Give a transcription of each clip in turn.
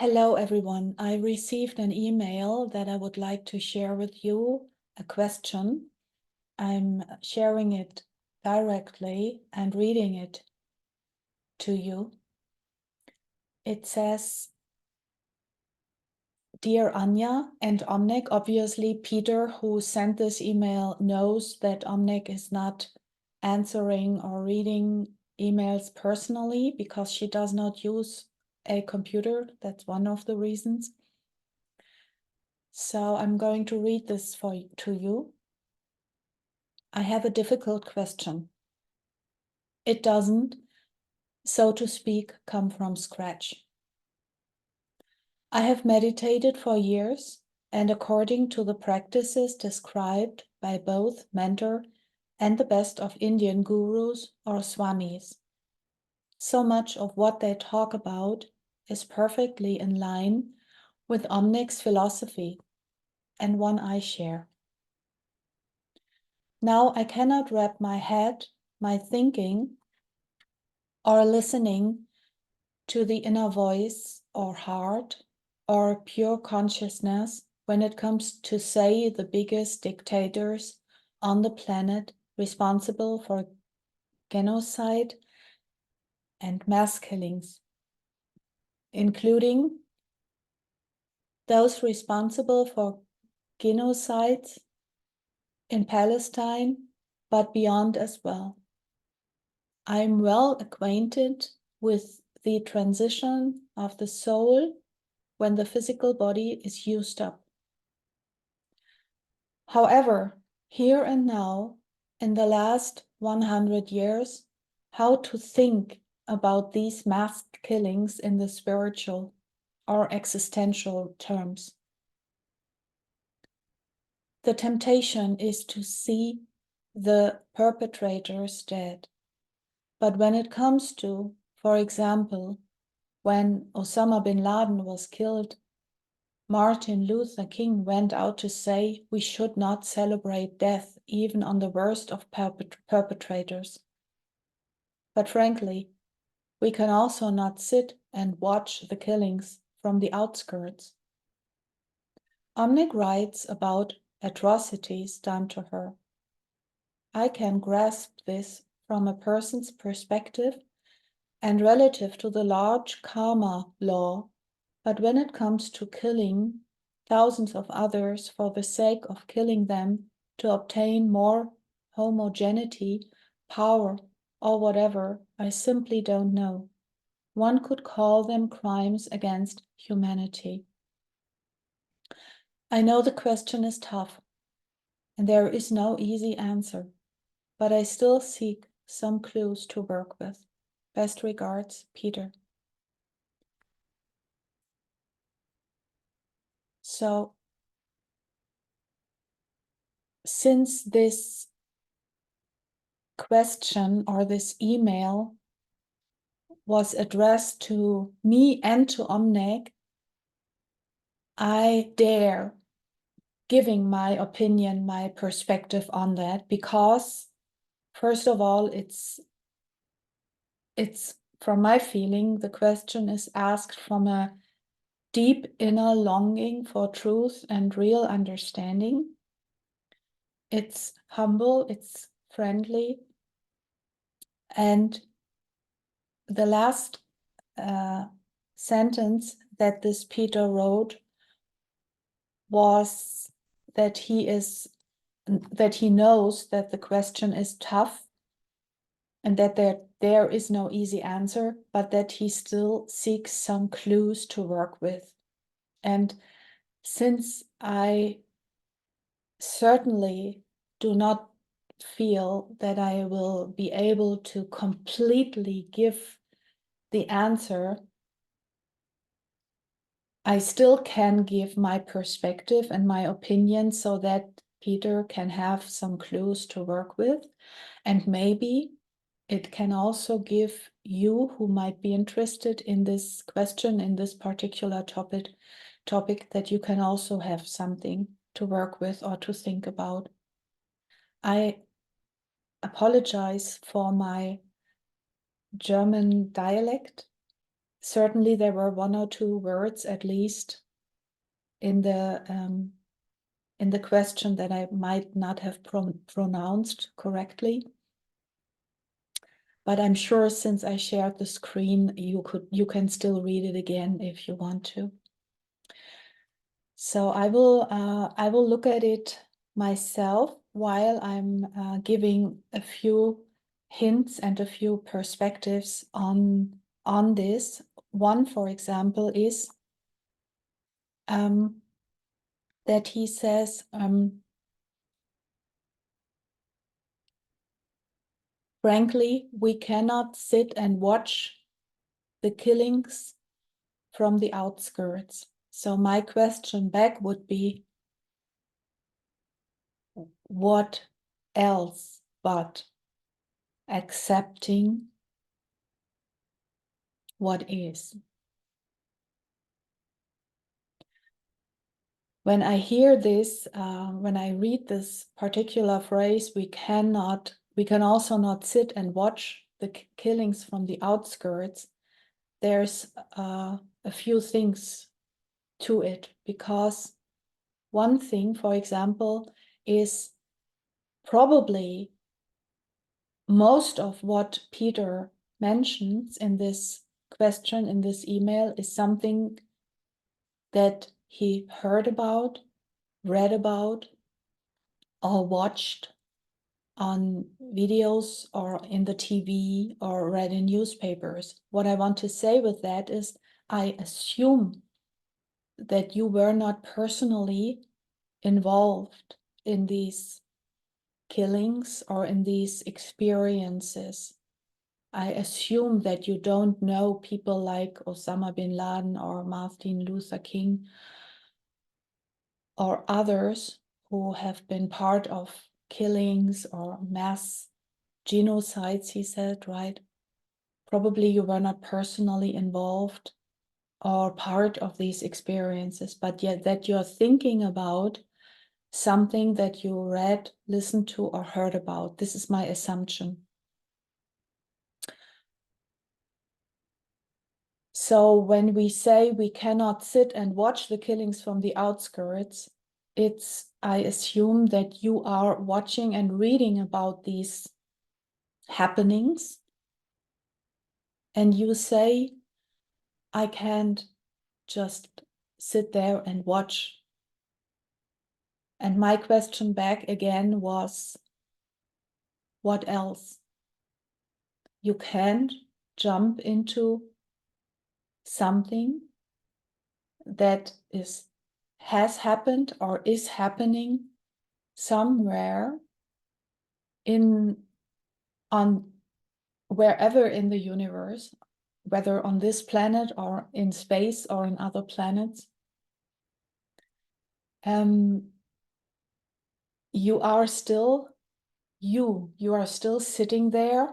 Hello, everyone. I received an email that I would like to share with you, a question. I'm sharing it directly and reading it to you. It says, Dear Anja and OMNEC, obviously Peter, who sent this email, knows that OMNEC is not answering or reading emails personally because she does not use a computer. That's one of the reasons. So I'm going to read this to you. I have a difficult question. It doesn't, so to speak, come from scratch. I have meditated for years, and according to the practices described by both mentor and the best of Indian gurus or swamis, so much of what they talk about is perfectly in line with OMNEC's philosophy, and one I share. Now I cannot wrap my head, my thinking, or listening to the inner voice or heart or pure consciousness when it comes to say the biggest dictators on the planet responsible for genocide and mass killings, including those responsible for genocides in Palestine, but beyond as well. I'm well acquainted with the transition of the soul when the physical body is used up. However, here and now, in the last 100 years, how to think about these mass killings in the spiritual or existential terms. The temptation is to see the perpetrators dead. But when it comes to, for example, when Osama bin Laden was killed, Martin Luther King went out to say we should not celebrate death even on the worst of perpetrators. But frankly, we can also not sit and watch the killings from the outskirts. OMNEC writes about atrocities done to her. I can grasp this from a person's perspective and relative to the large karma law, but when it comes to killing thousands of others for the sake of killing them to obtain more homogeneity, power, or whatever, I simply don't know. One could call them crimes against humanity. I know the question is tough, and there is no easy answer, but I still seek some clues to work with. Best regards, Peter. So, since this question or this email was addressed to me and to OMNEC, I dare giving my opinion, my perspective on that, because first of all, it's from my feeling, the question is asked from a deep inner longing for truth and real understanding. It's humble, it's friendly, and the last sentence that this Peter wrote was that he knows that the question is tough and that there is no easy answer, but that he still seeks some clues to work with. And since I certainly do not feel that I will be able to completely give the answer, I still can give my perspective and my opinion so that Peter can have some clues to work with. And maybe it can also give you who might be interested in this question, in this particular topic, that you can also have something to work with or to think about. I apologize for my German dialect. certainly there were 1 or 2 words at least in the question that I might not have pronounced correctly. But I'm sure since I shared the screen, you can still read it again if you want to. So I will look at it myself while I'm giving a few hints and a few perspectives on this. One, for example, is that he says, frankly, we cannot sit and watch the killings from the outskirts. So my question back would be, what else but accepting what is? When I hear this, when I read this particular phrase, we can also not sit and watch the killings from the outskirts. There's a few things to it, because one thing, for example, is probably most of what Peter mentions in this question, in this email, is something that he heard about, read about, or watched on videos or in the TV or read in newspapers. What I want to say with that is, I assume that you were not personally involved in these killings or in these experiences. I assume that you don't know people like Osama bin Laden or Martin Luther King or others who have been part of killings or mass genocides, he said, right? Probably you were not personally involved or part of these experiences, but yet that you're thinking about something that you read, listened to, or heard about. This is my assumption. So when we say we cannot sit and watch the killings from the outskirts, I assume that you are watching and reading about these happenings, and you say, I can't just sit there and watch. And my question back again was, what else? You can't jump into something that has happened or is happening somewhere on wherever in the universe, whether on this planet or in space or in other planets. You are still sitting there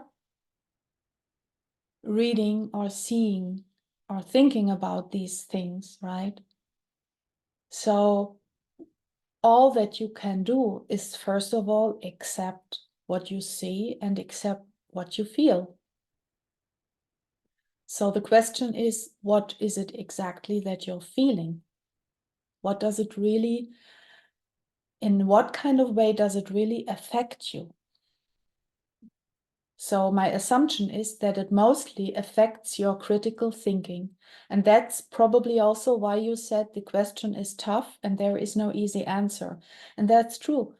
reading or seeing or thinking about these things, right? So all that you can do is, first of all, accept what you see and accept what you feel. So the question is, what is it exactly that you're feeling? What does it really, in what kind of way does it really affect you? So my assumption is that it mostly affects your critical thinking. And that's probably also why you said the question is tough and there is no easy answer. And that's true.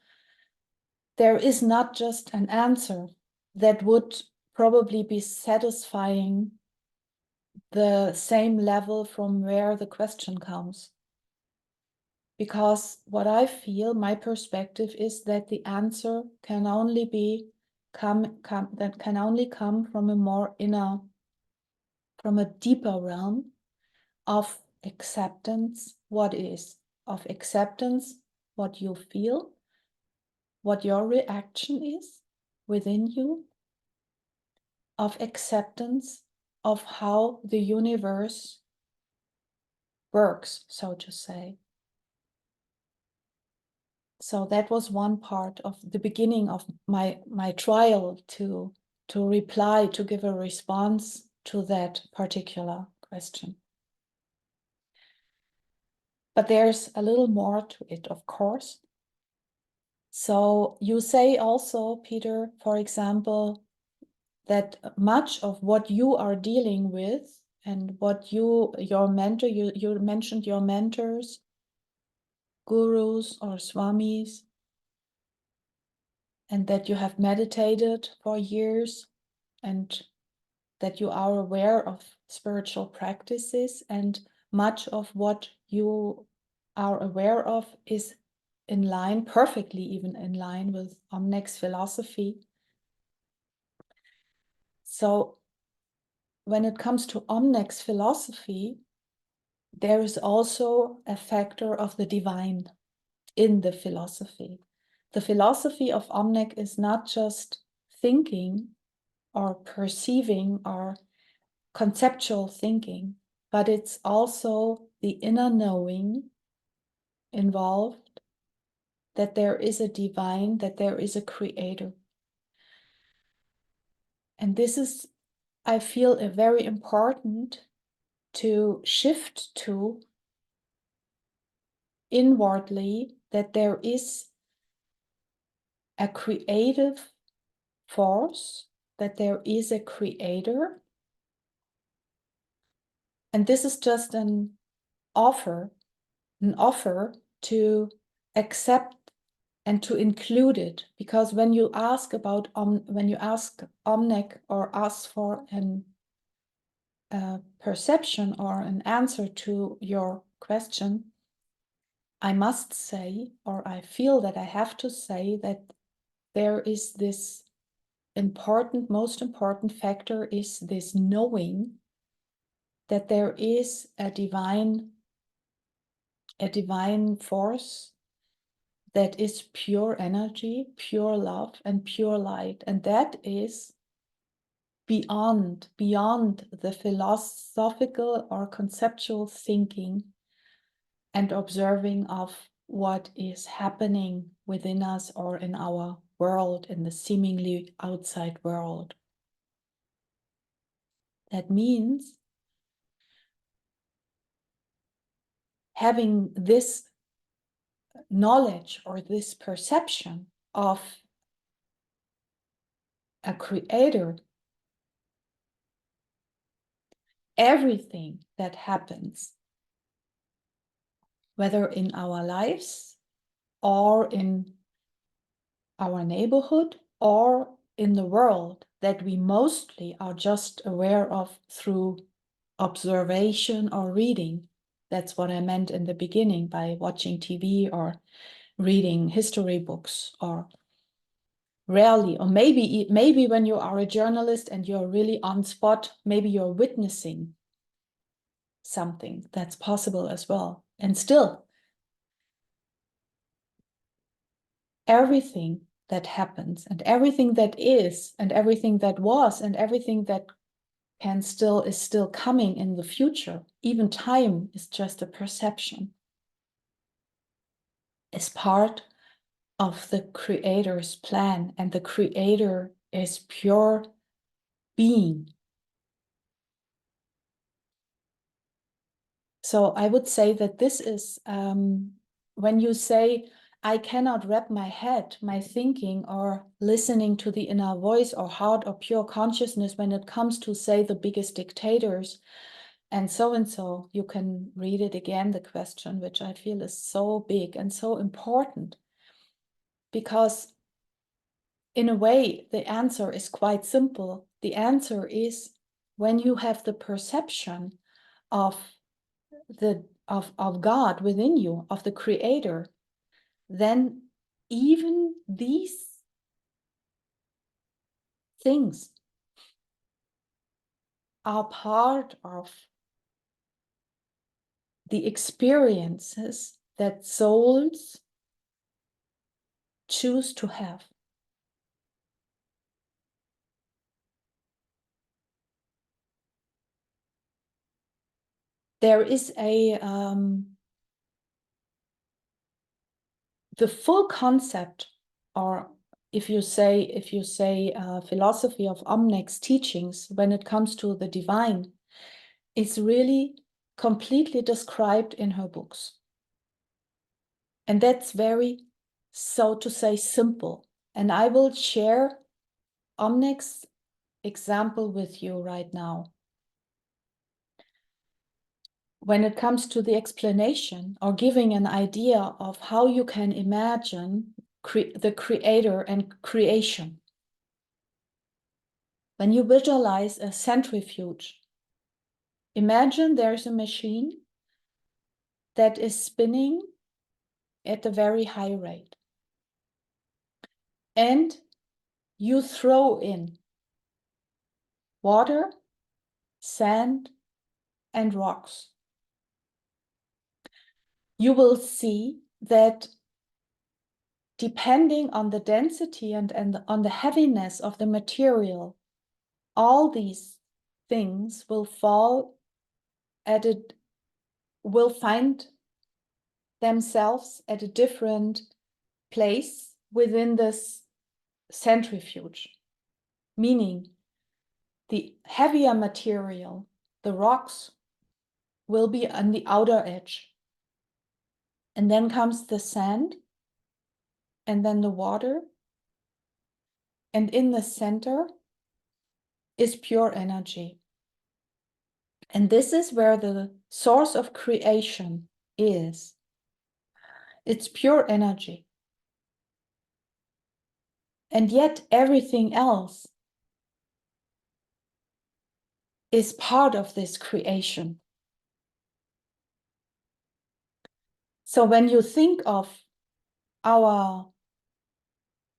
There is not just an answer that would probably be satisfying the same level from where the question comes. Because what I feel, my perspective is that the answer can only come from a more inner, from a deeper realm of acceptance, what is, of acceptance, what you feel, what your reaction is within you, of acceptance of how the universe works, so to say. So that was one part of the beginning of my trial to reply, to give a response to that particular question. But there's a little more to it, of course. So you say also, Peter, for example, that much of what you are dealing with and what your mentor, you mentioned your mentors, gurus or swamis, and that you have meditated for years and that you are aware of spiritual practices, and much of what you are aware of is in line, perfectly even in line with OMNEC's philosophy. So when it comes to OMNEC's philosophy, there is also a factor of the divine in the philosophy. The philosophy of OMNEC is not just thinking or perceiving or conceptual thinking, but it's also the inner knowing involved, that there is a divine, that there is a creator. And this is, I feel, a very important to shift to inwardly, that there is a creative force, that there is a creator. And this is just an offer to accept and to include it. Because when you ask about, when you ask OMNEC or ask for an perception or an answer to your question, I must say, or I feel that I have to say, that there is this important, most important factor is this knowing that there is a divine force that is pure energy, pure love, and pure light. And that is beyond the philosophical or conceptual thinking and observing of what is happening within us or in our world, in the seemingly outside world. That means having this knowledge or this perception of a creator, everything that happens, whether in our lives or in our neighborhood or in the world, that we mostly are just aware of through observation or reading. That's what I meant in the beginning by watching TV or reading history books, or rarely, or maybe when you are a journalist and you're really on spot, maybe you're witnessing something. That's possible as well. And still, everything that happens and everything that is and everything that was and everything that is still coming in the future, even time is just a perception, is part of the creator's plan, and the creator is pure being. So I would say that this is, when you say, I cannot wrap my head, my thinking, or listening to the inner voice or heart or pure consciousness when it comes to, say, the biggest dictators, and so, you can read it again, the question, which I feel is so big and so important. Because in a way, the answer is quite simple. The answer is when you have the perception of God within you, of the creator, then even these things are part of the experiences that souls choose to have. There is the full concept, or if you say philosophy of OMNEC's teachings when it comes to the divine, is really completely described in her books. And that's very, so to say, simple. And I will share OMNEC's example with you right now. When it comes to the explanation or giving an idea of how you can imagine the creator and creation. When you visualize a centrifuge, imagine there's a machine that is spinning at a very high rate. And you throw in water, sand, and rocks. You will see that depending on the density and on the heaviness of the material, all these things will fall at it, will find themselves at a different place within this centrifuge. Meaning, the heavier material, the rocks, will be on the outer edge. And then comes the sand, and then the water. And in the center is pure energy. And this is where the source of creation is. It's pure energy. And yet everything else is part of this creation. So when you think of our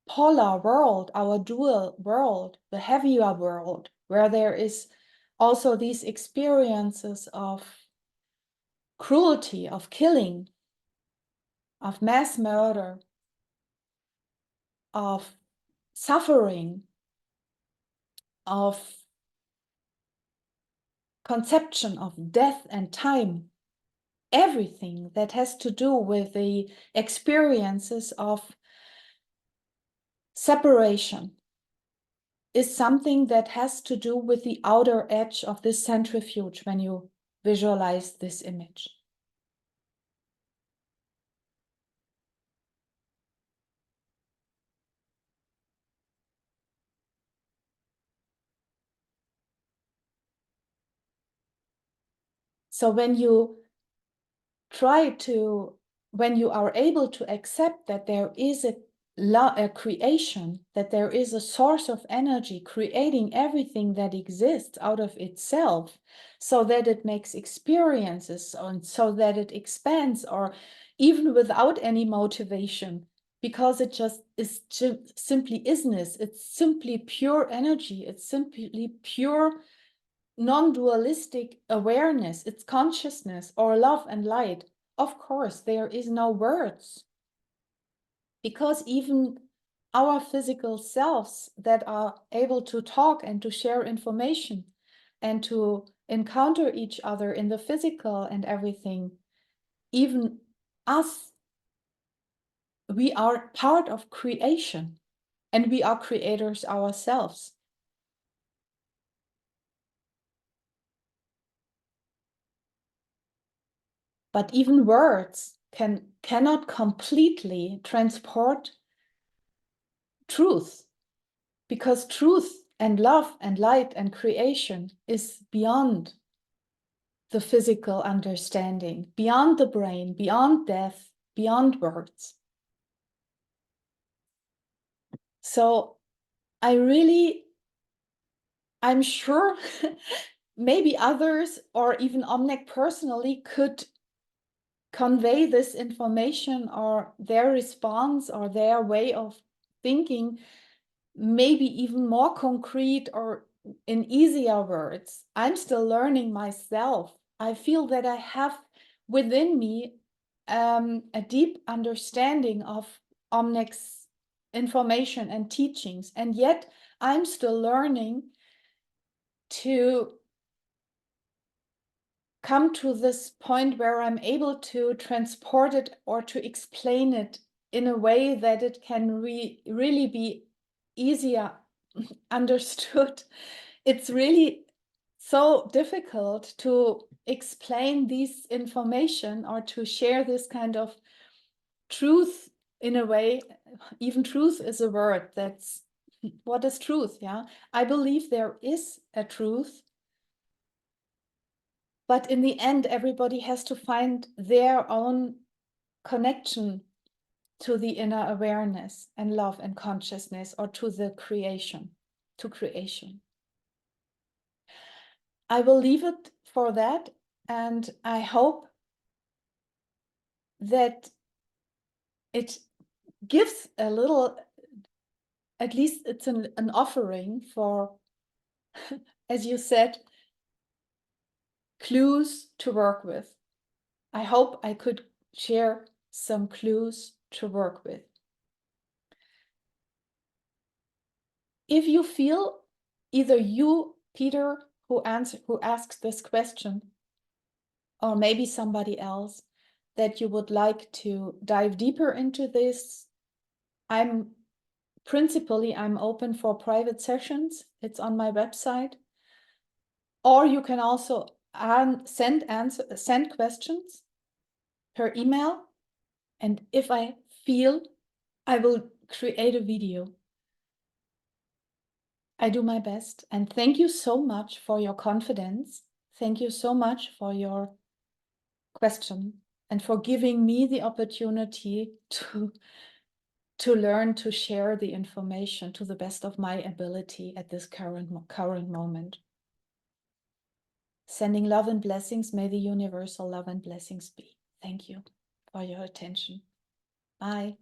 polar world, our dual world, the heavier world, where there is also these experiences of cruelty, of killing, of mass murder, of suffering, of conception of death and time, everything that has to do with the experiences of separation is something that has to do with the outer edge of this centrifuge when you visualize this image. So when you when you are able to accept that there is a creation, that there is a source of energy creating everything that exists out of itself, so that it makes experiences and so that it expands, or even without any motivation, because it just is simply isness. It's simply pure energy. It's simply pure non-dualistic awareness. It's consciousness or love and light. Of course, there is no words, because even our physical selves that are able to talk and to share information and to encounter each other in the physical and everything, even us, we are part of creation and we are creators ourselves. But even words cannot completely transport truth, because truth and love and light and creation is beyond the physical understanding, beyond the brain, beyond death, beyond words. So I'm sure maybe others or even OMNEC personally could convey this information or their response or their way of thinking, maybe even more concrete or in easier words. I'm still learning myself. I feel that I have within me a deep understanding of OMNEC's information and teachings, and yet I'm still learning to come to this point where I'm able to transport it or to explain it in a way that it can really be easier understood. It's really so difficult to explain this information or to share this kind of truth in a way. Even truth is a word. That's what is truth. Yeah, I believe there is a truth, but in the end everybody has to find their own connection to the inner awareness and love and consciousness, or to the creation, to creation. I will leave it for that, and I hope that it gives a little, at least it's an offering for, as you said, clues to work with. I hope I could share some clues to work with. If you feel, either you, Peter, who asked this question, or maybe somebody else, that you would like to dive deeper into this, I'm open for private sessions. It's on my website. Or you can also send questions per email. And if I feel, I will create a video. I do my best. And thank you so much for your confidence. Thank you so much for your question and for giving me the opportunity to learn to share the information to the best of my ability at this current moment. Sending love and blessings. May the universal love and blessings be. Thank you for your attention. Bye.